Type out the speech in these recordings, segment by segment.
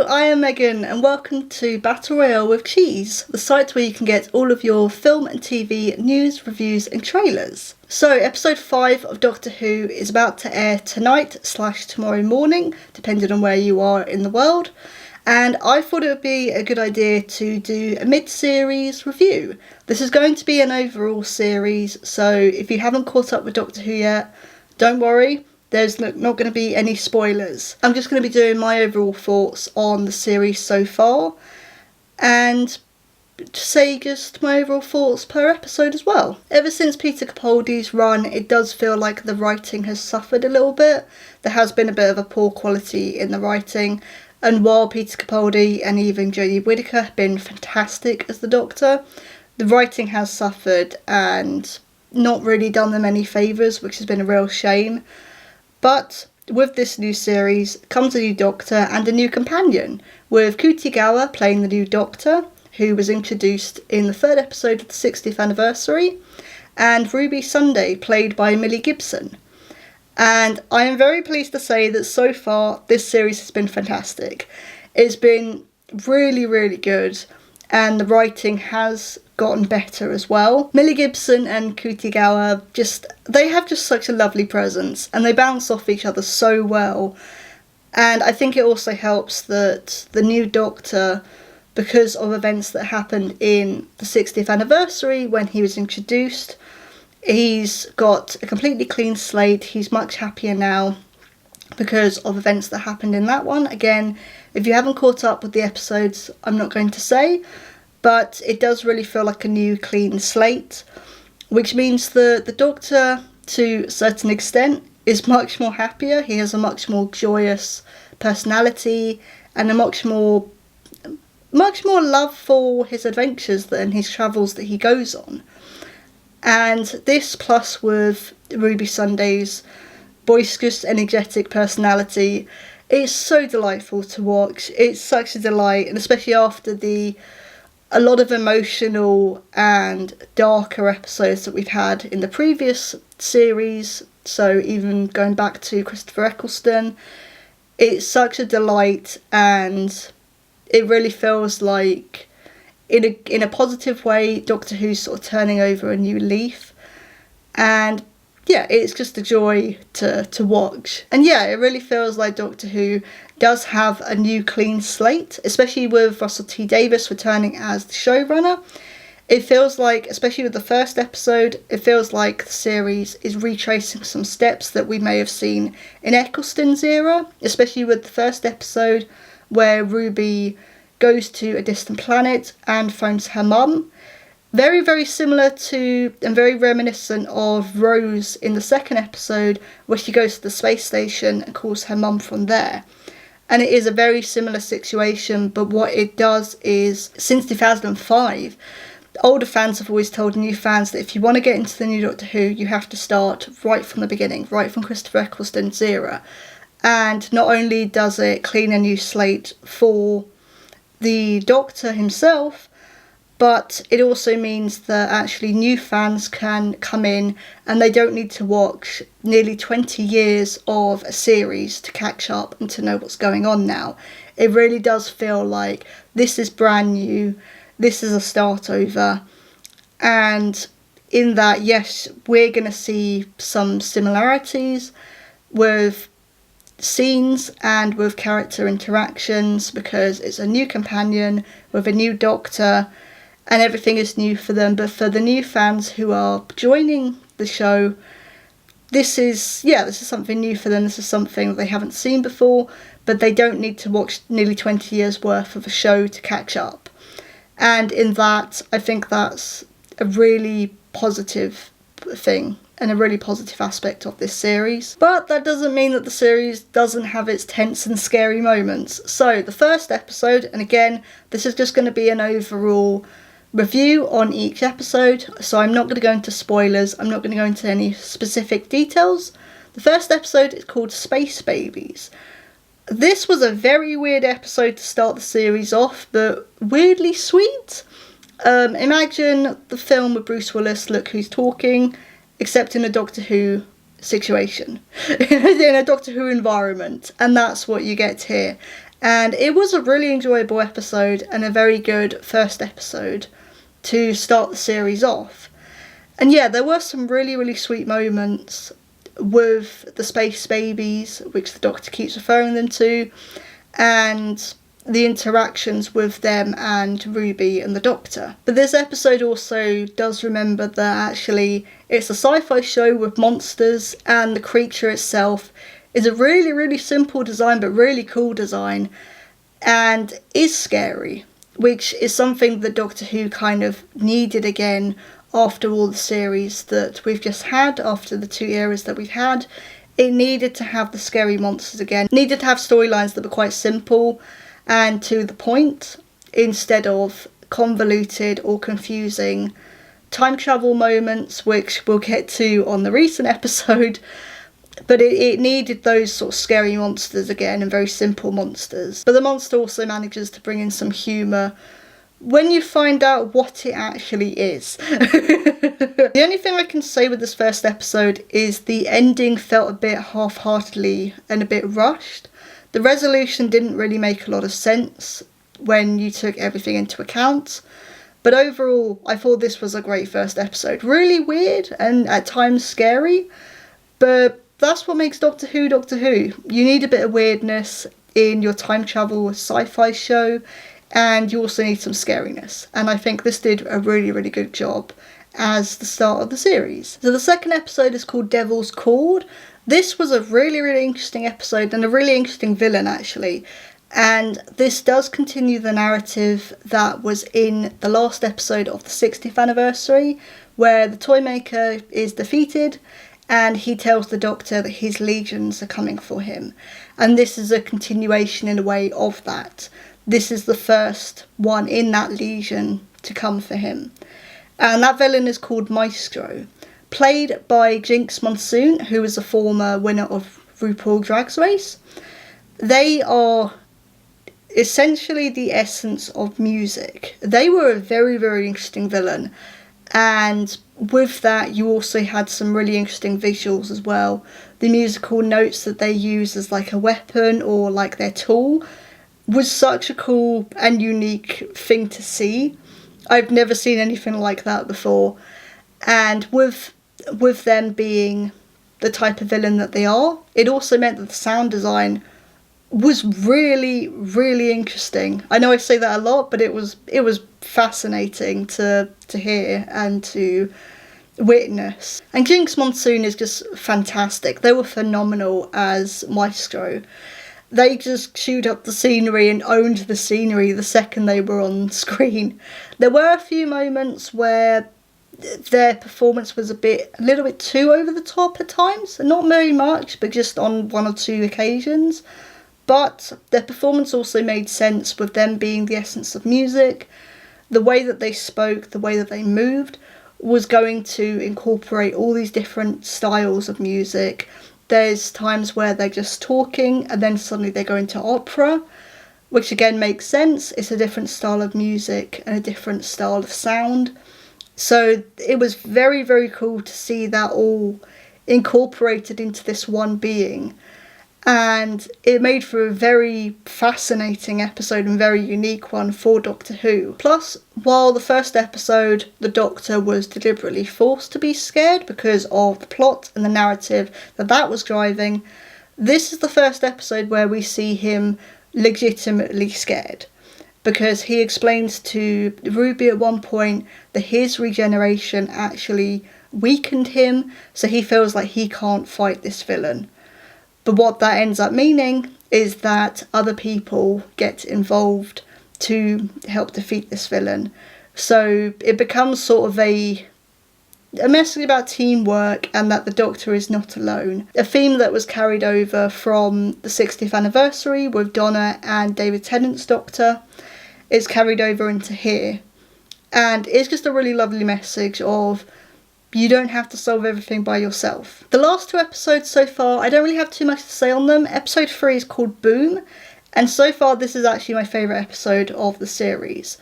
I am Megan and welcome to Battle Royale with Cheese, the site where you can get all of your film and TV news, reviews and trailers. So episode 5 of Doctor Who is about to air tonight/tomorrow morning, depending on where you are in the world, and I thought it would be a good idea to do a mid-series review. This is going to be an overall series, so if you haven't caught up with Doctor Who yet, don't worry. There's not going to be any spoilers. I'm just going to be doing my overall thoughts on the series so far, and to say just my overall thoughts per episode as well. Ever since Peter Capaldi's run, it does feel like the writing has suffered a little bit. There has been a bit of a poor quality in the writing, and while Peter Capaldi and even Jodie Whittaker have been fantastic as the Doctor, the writing has suffered and not really done them any favours, which has been a real shame. But with this new series comes a new Doctor and a new companion, with Kutigawa playing the new Doctor, who was introduced in the 3rd episode of the 60th anniversary, and Ruby Sunday, played by Millie Gibson. And I am very pleased to say that so far this series has been fantastic. It's been really, really good, and the writing has gotten better as well. Millie Gibson and Kutigawa they have just such a lovely presence, and they bounce off each other so well. And I think it also helps that the new Doctor, because of events that happened in the 60th anniversary when he was introduced, he's got a completely clean slate. He's much happier now because of events that happened in that one. Again, if you haven't caught up with the episodes, I'm not going to say, but it does really feel like a new clean slate, which means the Doctor, to a certain extent, is much more happier. He has a much more joyous personality and a much more love for his adventures and his travels that he goes on. And this, plus with Ruby Sunday's boisterous, energetic personality, is so delightful to watch. It's such a delight, and especially after a lot of emotional and darker episodes that we've had in the previous series, so even going back to Christopher Eccleston, it's such a delight, and it really feels like, in a positive way, Doctor Who's sort of turning over a new leaf. And yeah, it's just a joy to watch. And yeah, it really feels like Doctor Who does have a new clean slate, especially with Russell T Davies returning as the showrunner. It feels like, especially with the 1st episode, it feels like the series is retracing some steps that we may have seen in Eccleston's era, especially with the 1st episode where Ruby goes to a distant planet and phones her mum. Very, very similar to and very reminiscent of Rose in the 2nd episode, where she goes to the space station and calls her mum from there. And it is a very similar situation, but what it does is, since 2005, older fans have always told new fans that if you want to get into the new Doctor Who, you have to start right from the beginning, right from Christopher Eccleston's era. And not only does it clean a new slate for the Doctor himself, but it also means that actually new fans can come in and they don't need to watch nearly 20 years of a series to catch up and to know what's going on now. It really does feel like this is brand new, this is a start over, and in that, yes, we're going to see some similarities with scenes and with character interactions, because it's a new companion with a new Doctor, and everything is new for them. But for the new fans who are joining the show, this is something new for them. This is something that they haven't seen before, but they don't need to watch nearly 20 years worth of a show to catch up. And in that, I think that's a really positive thing and a really positive aspect of this series. But that doesn't mean that the series doesn't have its tense and scary moments. So the 1st episode, and again, this is just going to be an overall review on each episode, so I'm not going to go into spoilers, I'm not going to go into any specific details. The 1st episode is called Space Babies. This was a very weird episode to start the series off, but weirdly sweet. Imagine the film with Bruce Willis, Look Who's Talking, except in a Doctor Who situation, in a Doctor Who environment, and that's what you get here. And it was a really enjoyable episode and a very good first episode to start the series off. And yeah, there were some really, really sweet moments with the space babies, which the Doctor keeps referring them to, and the interactions with them and Ruby and the Doctor. But this episode also does remember that actually it's a sci-fi show with monsters, and the creature itself is a really, really simple design but really cool design and is scary, which is something that Doctor Who kind of needed again after all the series that we've just had, after the 2 eras that we've had. It needed to have the scary monsters again. It needed to have storylines that were quite simple and to the point, instead of convoluted or confusing time travel moments, which we'll get to on the recent episode. But it needed those sort of scary monsters again, and very simple monsters. But the monster also manages to bring in some humour when you find out what it actually is. The only thing I can say with this first episode is the ending felt a bit half-heartedly and a bit rushed. The resolution didn't really make a lot of sense when you took everything into account. But overall, I thought this was a great first episode. Really weird and at times scary, but that's what makes Doctor Who Doctor Who. You need a bit of weirdness in your time travel sci-fi show, and you also need some scariness. And I think this did a really, really good job as the start of the series. So the second episode is called Devil's Cord. This was a really, really interesting episode and a really interesting villain actually. And this does continue the narrative that was in the last episode of the 60th anniversary, where the Toymaker is defeated and he tells the Doctor that his legions are coming for him. And this is a continuation in a way of that. This is the first one in that legion to come for him. And that villain is called Maestro, played by Jinx Monsoon, who is a former winner of RuPaul Drag Race. They are essentially the essence of music. They were a very, very interesting villain. And with that, you also had some really interesting visuals as well. The musical notes that they use as like a weapon or like their tool was such a cool and unique thing to see. I've never seen anything like that before. And with them being the type of villain that they are, it also meant that the sound design was really, really interesting. I know I say that a lot, but it was fascinating to hear and to witness. And Jinx Monsoon is just fantastic. They were phenomenal as Maestro. They just chewed up the scenery and owned the scenery the second they were on screen. There were a few moments where their performance was a little bit too over the top at times. Not very much, but just on 1 or 2 occasions. But their performance also made sense with them being the essence of music. The way that they spoke, the way that they moved was going to incorporate all these different styles of music. There's times where they're just talking and then suddenly they go into opera, which again makes sense. It's a different style of music and a different style of sound. So it was very, very cool to see that all incorporated into this one being. And it made for a very fascinating episode and very unique one for Doctor Who. Plus, while the first episode, the Doctor was deliberately forced to be scared because of the plot and the narrative that was driving, this is the first episode where we see him legitimately scared. Because he explains to Ruby at one point that his regeneration actually weakened him, so he feels like he can't fight this villain. But what that ends up meaning is that other people get involved to help defeat this villain. So it becomes sort of a message about teamwork and that the Doctor is not alone. A theme that was carried over from the 60th anniversary with Donna and David Tennant's Doctor is carried over into here. And it's just a really lovely message of you don't have to solve everything by yourself. The last 2 episodes so far, I don't really have too much to say on them. Episode 3 is called Boom, and so far this is actually my favourite episode of the series.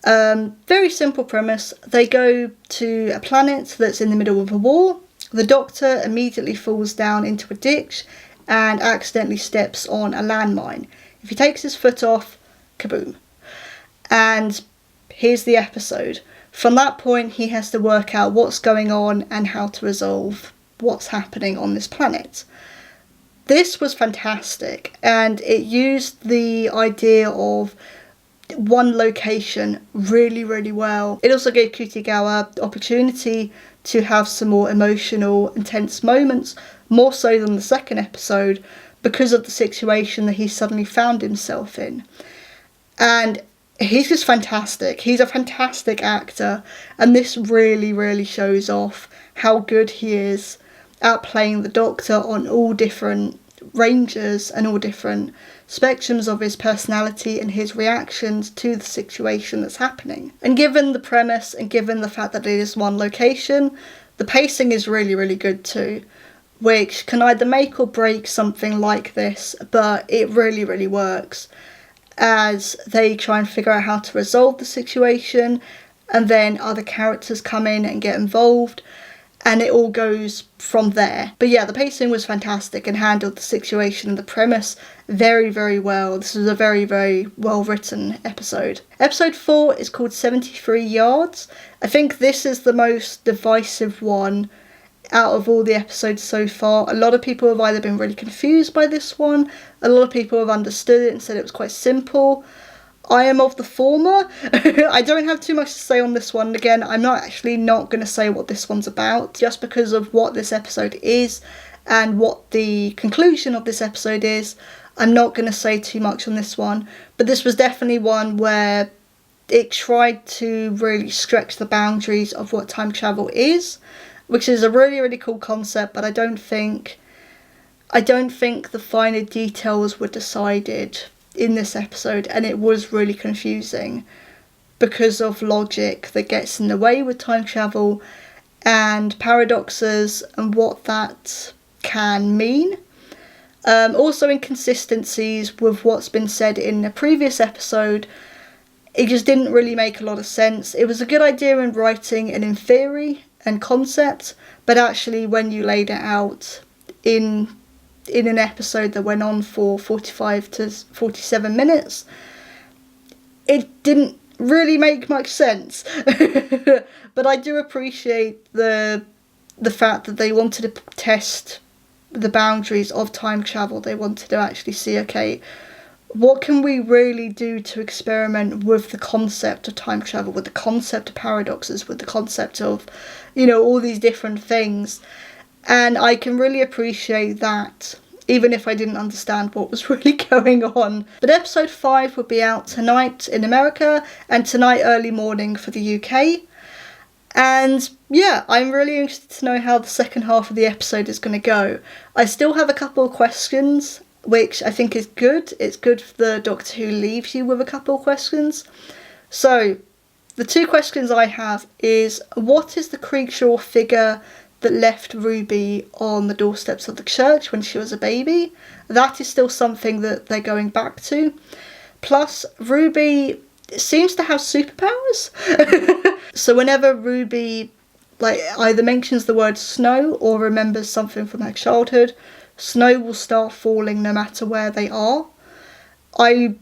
Very simple premise. They go to a planet that's in the middle of a war. The Doctor immediately falls down into a ditch and accidentally steps on a landmine. If he takes his foot off, kaboom. And here's the episode. From that point, he has to work out what's going on and how to resolve what's happening on this planet. This was fantastic, and it used the idea of one location really, really well. It also gave Kutagawa the opportunity to have some more emotional, intense moments, more so than the second episode, because of the situation that he suddenly found himself in. And he's just fantastic. He's a fantastic actor, and this really, really shows off how good he is at playing the Doctor on all different ranges and all different spectrums of his personality and his reactions to the situation that's happening. And given the premise and given the fact that it is one location, the pacing is really, really good too, which can either make or break something like this, but it really, really works as they try and figure out how to resolve the situation, and then other characters come in and get involved, and it all goes from there. But yeah, the pacing was fantastic and handled the situation and the premise very, very well. This was a very, very well written episode. Episode 4 is called 73 Yards. I think this is the most divisive one out of all the episodes so far. A lot of people have either been really confused by this one, a lot of people have understood it and said it was quite simple. I am of the former. I don't have too much to say on this one. Again, I'm not going to say what this one's about, just because of what this episode is and what the conclusion of this episode is. I'm not going to say too much on this one, but this was definitely one where it tried to really stretch the boundaries of what time travel is, which is a really, really cool concept, but I don't think the finer details were decided in this episode, and it was really confusing because of logic that gets in the way with time travel and paradoxes and what that can mean. Also inconsistencies with what's been said in the previous episode. It just didn't really make a lot of sense. It was a good idea in writing and in theory and concept, but actually when you laid it out in an episode that went on for 45 to 47 minutes, it didn't really make much sense. But I do appreciate the fact that they wanted to test the boundaries of time travel. They wanted to actually see, okay, what can we really do to experiment with the concept of time travel, with the concept of paradoxes, with the concept of, all these different things. And I can really appreciate that, even if I didn't understand what was really going on. But episode 5 will be out tonight in America and tonight early morning for the UK. And yeah, I'm really interested to know how the second half of the episode is going to go. I still have a couple of questions, which I think is good. It's good for the Doctor Who leaves you with a couple of questions. So, the 2 questions I have is, what is the creature or figure that left Ruby on the doorsteps of the church when she was a baby? That is still something that they're going back to. Plus, Ruby seems to have superpowers. So whenever Ruby either mentions the word snow or remembers something from her childhood, snow will start falling no matter where they are. I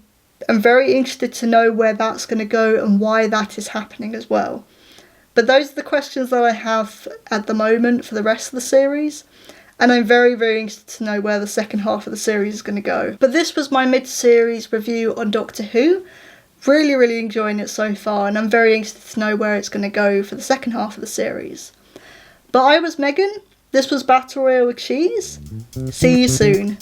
am very interested to know where that's going to go and why that is happening as well. But those are the questions that I have at the moment for the rest of the series, and I'm very, very interested to know where the second half of the series is going to go. But this was my mid-series review on Doctor Who. Really, really enjoying it so far, and I'm very interested to know where it's going to go for the second half of the series. But I was Megan, this was Battle Royale with Cheese. See you soon.